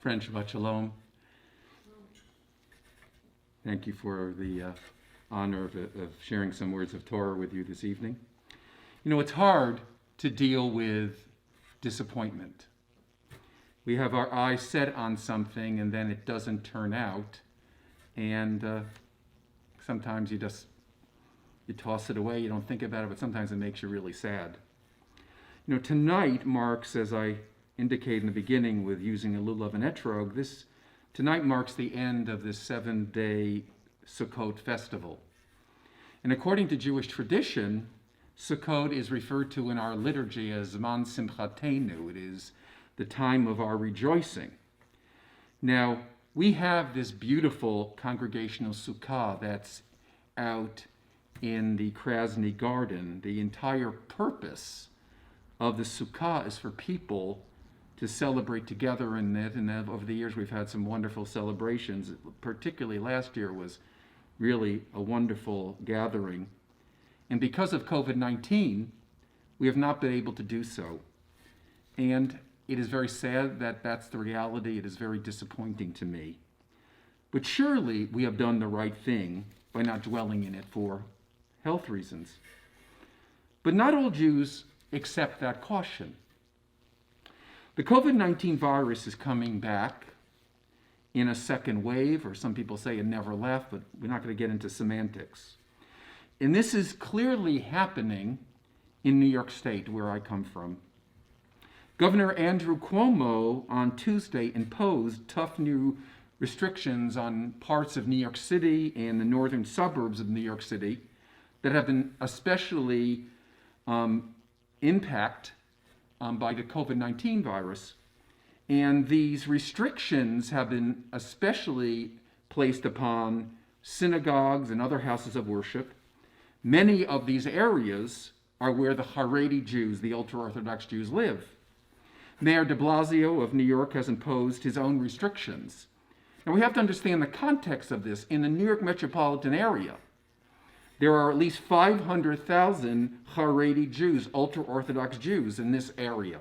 Friend, Shabbat Shalom. Thank you for the honor of sharing some words of Torah with you this evening. You know, it's hard to deal with disappointment. We have our eyes set on something and then it doesn't turn out. And sometimes you toss it away, you don't think about it, but sometimes it makes you really sad. You know, tonight marks, as I indicated in the beginning with using a lulav and etrog, tonight marks the end of this 7-day Sukkot festival. And according to Jewish tradition, Sukkot is referred to in our liturgy as Zman Simchatenu. It is the time of our rejoicing. Now, we have this beautiful congregational sukkah that's out in the Krasny Garden. The entire purpose of the sukkah is for people to celebrate together in it, and over the years we've had some wonderful celebrations. Particularly last year was really a wonderful gathering. And because of COVID-19, we have not been able to do so. And it is very sad that that's the reality. It is very disappointing to me. But surely we have done the right thing by not dwelling in it for health reasons. But not all Jews accept that caution. The COVID-19 virus is coming back in a second wave, or some people say it never left, but we're not going to get into semantics. And this is clearly happening in New York State, where I come from. Governor Andrew Cuomo on Tuesday imposed tough new restrictions on parts of New York City and the northern suburbs of New York City that have been especially impacted by the COVID-19 virus. And these restrictions have been especially placed upon synagogues and other houses of worship. Many of these areas are where the Haredi Jews, the ultra-Orthodox Jews, live. Mayor de Blasio of New York has imposed his own restrictions. Now we have to understand the context of this. In the New York metropolitan area, there are at least 500,000 Haredi Jews, ultra-Orthodox Jews in this area.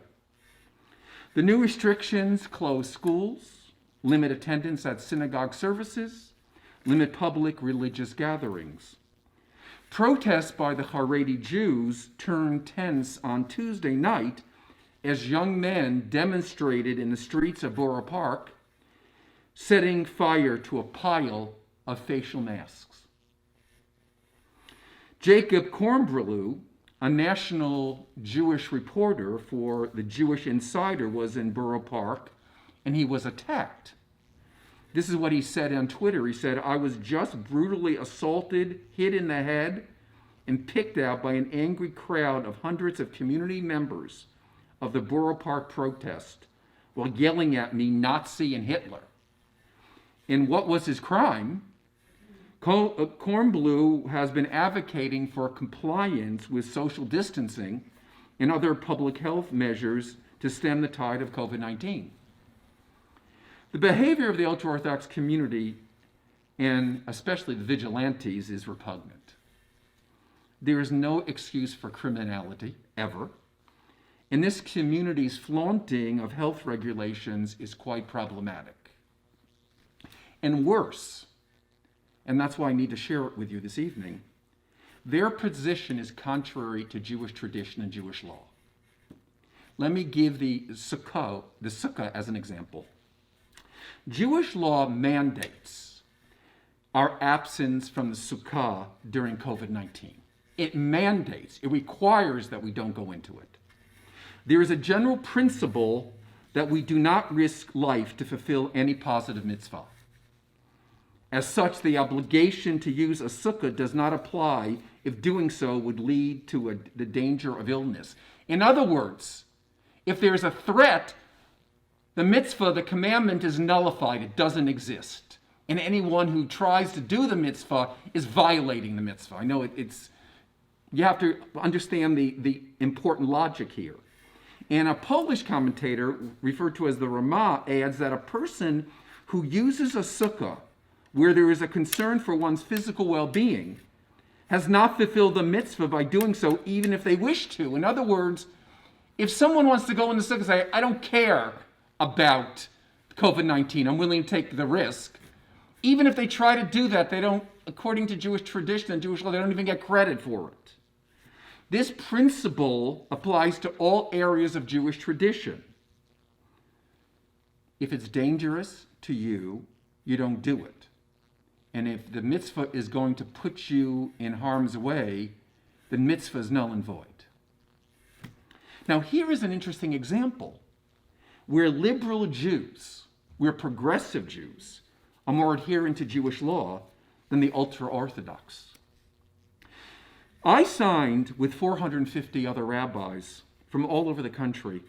The new restrictions close schools, limit attendance at synagogue services, limit public religious gatherings. Protests by the Haredi Jews turned tense on Tuesday night as young men demonstrated in the streets of Borough Park, setting fire to a pile of facial masks. Jacob Kornbluh, a national Jewish reporter for the Jewish Insider, was in Borough Park, and he was attacked. This is what he said on Twitter. He said, "I was just brutally assaulted, hit in the head, and picked out by an angry crowd of hundreds of community members of the Borough Park protest while yelling at me Nazi and Hitler." And what was his crime? Kornbluh has been advocating for compliance with social distancing and other public health measures to stem the tide of COVID-19. The behavior of the ultra-Orthodox community, and especially the vigilantes, is repugnant. There is no excuse for criminality, ever. And this community's flaunting of health regulations is quite problematic. And worse, and that's why I need to share it with you this evening, their position is contrary to Jewish tradition and Jewish law. Let me give the sukkah as an example. Jewish law mandates our absence from the sukkah during COVID-19. It mandates, it requires that we don't go into it. There is a general principle that we do not risk life to fulfill any positive mitzvah. As such, the obligation to use a sukkah does not apply if doing so would lead to the danger of illness. In other words, if there's a threat, the mitzvah, the commandment, is nullified. It doesn't exist. And anyone who tries to do the mitzvah is violating the mitzvah. I know you have to understand the important logic here. And a Polish commentator, referred to as the Rama, adds that a person who uses a sukkah where there is a concern for one's physical well-being has not fulfilled the mitzvah by doing so, even if they wish to. In other words, if someone wants to go in the sukkah and say, I don't care about COVID-19. I'm willing to take the risk. Even if they try to do that, they don't, according to Jewish tradition and Jewish law, they don't even get credit for it. This principle applies to all areas of Jewish tradition. If it's dangerous to you, you don't do it. And if the mitzvah is going to put you in harm's way, the mitzvah is null and void. Now, here is an interesting example where liberal Jews, where progressive Jews, are more adherent to Jewish law than the ultra-Orthodox. I signed with 450 other rabbis from all over the country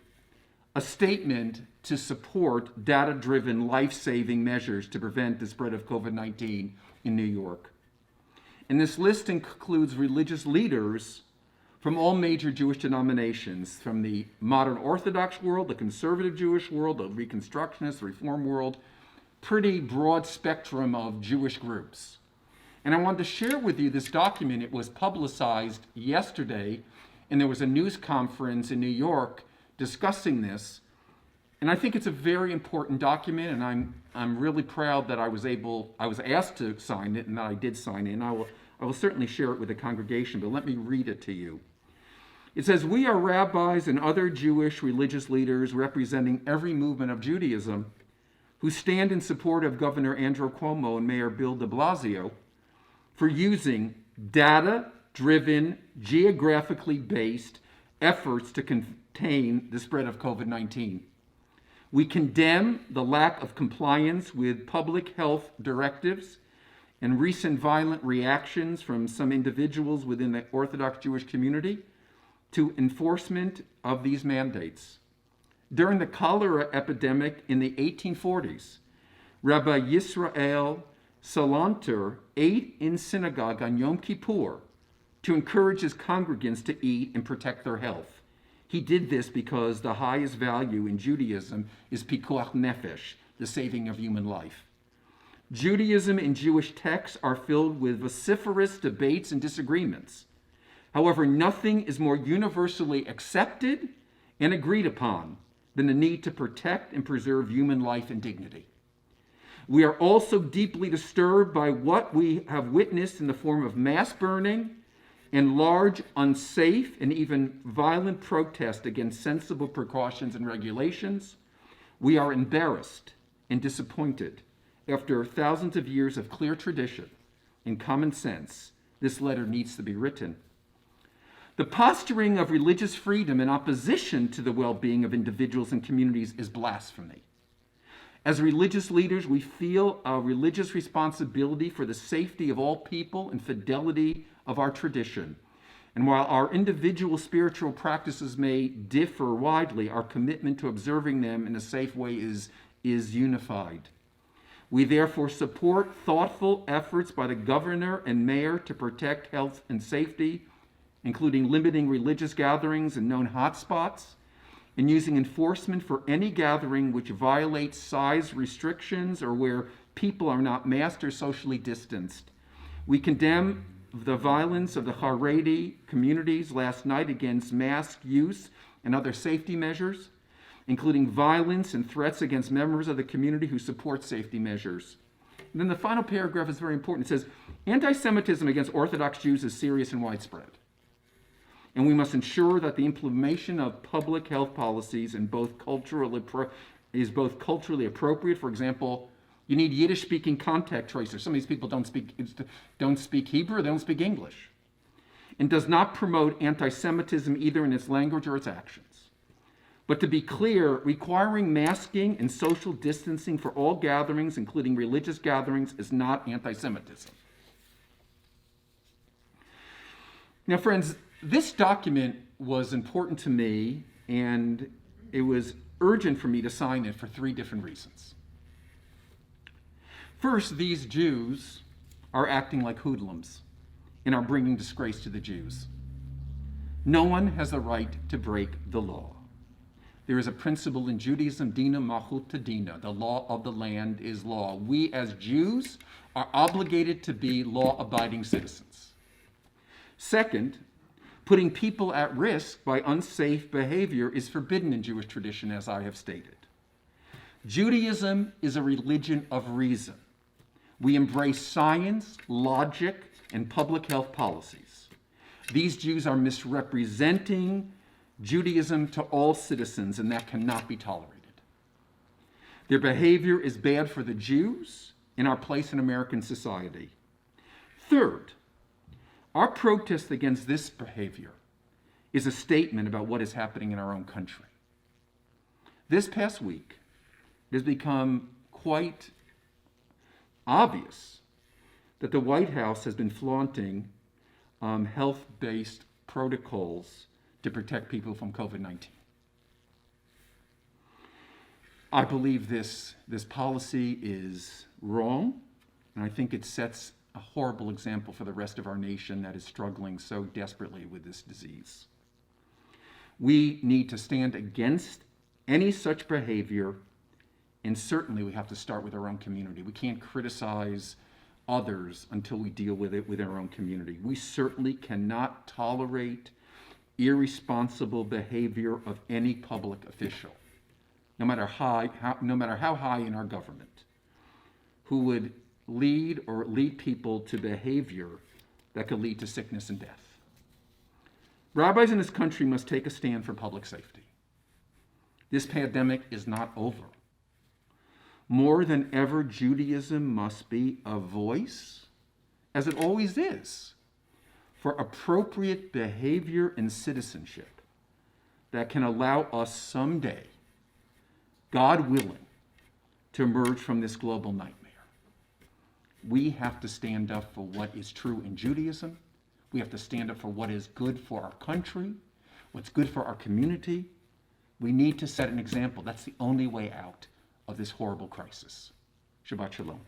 a statement to support data-driven, life-saving measures to prevent the spread of COVID-19 in New York. And this list includes religious leaders from all major Jewish denominations, from the modern Orthodox world, the conservative Jewish world, the Reconstructionist, the Reform world, pretty broad spectrum of Jewish groups. And I wanted to share with you this document. It was publicized yesterday, and there was a news conference in New York discussing this. And I think it's a very important document, and I'm really proud that I was asked to sign it, and that I did sign it. And I will certainly share it with the congregation, but let me read it to you. It says, "We are rabbis and other Jewish religious leaders representing every movement of Judaism who stand in support of Governor Andrew Cuomo and Mayor Bill de Blasio for using data-driven, geographically based efforts to contain the spread of COVID-19. We condemn the lack of compliance with public health directives and recent violent reactions from some individuals within the Orthodox Jewish community to enforcement of these mandates. During the cholera epidemic in the 1840s, Rabbi Yisrael Salanter ate in synagogue on Yom Kippur to encourage his congregants to eat and protect their health. He did this because the highest value in Judaism is pikuach nefesh, the saving of human life. Judaism and Jewish texts are filled with vociferous debates and disagreements. However, nothing is more universally accepted and agreed upon than the need to protect and preserve human life and dignity. We are also deeply disturbed by what we have witnessed in the form of mass burning and large, unsafe, and even violent protest against sensible precautions and regulations. We are embarrassed and disappointed. After thousands of years of clear tradition and common sense, this letter needs to be written. The posturing of religious freedom in opposition to the well-being of individuals and communities is blasphemy. As religious leaders, we feel a religious responsibility for the safety of all people and fidelity of our tradition. And while our individual spiritual practices may differ widely, our commitment to observing them in a safe way is unified. We therefore support thoughtful efforts by the governor and mayor to protect health and safety, including limiting religious gatherings in known hotspots, and using enforcement for any gathering which violates size restrictions or where people are not masked or socially distanced. We condemn the violence of the Haredi communities last night against mask use and other safety measures, including violence and threats against members of the community who support safety measures. And then the final paragraph is very important. It says, anti-Semitism against Orthodox Jews is serious and widespread. And we must ensure that the implementation of public health policies is both culturally appropriate. For example, you need Yiddish-speaking contact tracers. Some of these people don't speak Hebrew, they don't speak English. And does not promote anti-Semitism either in its language or its actions. But to be clear, requiring masking and social distancing for all gatherings, including religious gatherings, is not anti-Semitism. Now, friends, this document was important to me, and it was urgent for me to sign it for three different reasons. First, these Jews are acting like hoodlums and are bringing disgrace to the Jews. No one has the right to break the law. There is a principle in Judaism, dina malchuta dina, the law of the land is law. We as Jews are obligated to be law-abiding citizens. Second, putting people at risk by unsafe behavior is forbidden in Jewish tradition, as I have stated. Judaism is a religion of reason. We embrace science, logic, and public health policies. These Jews are misrepresenting Judaism to all citizens, and that cannot be tolerated. Their behavior is bad for the Jews and our place in American society. Third, our protest against this behavior is a statement about what is happening in our own country. This past week, it has become quite obvious that the White House has been flaunting health-based protocols to protect people from COVID-19. I believe this policy is wrong, and I think it sets a horrible example for the rest of our nation that is struggling so desperately with this disease. We need to stand against any such behavior, and certainly we have to start with our own community. We can't criticize others until we deal with it within our own community. We certainly cannot tolerate irresponsible behavior of any public official, no matter how high in our government, who would lead people to behavior that could lead to sickness and death. Rabbis in this country must take a stand for public safety. This pandemic is not over. More than ever, Judaism must be a voice, as it always is, for appropriate behavior and citizenship that can allow us someday, God willing, to emerge from this global nightmare. We have to stand up for what is true in Judaism. We have to stand up for what is good for our country, what's good for our community. We need to set an example. That's the only way out of this horrible crisis. Shabbat Shalom.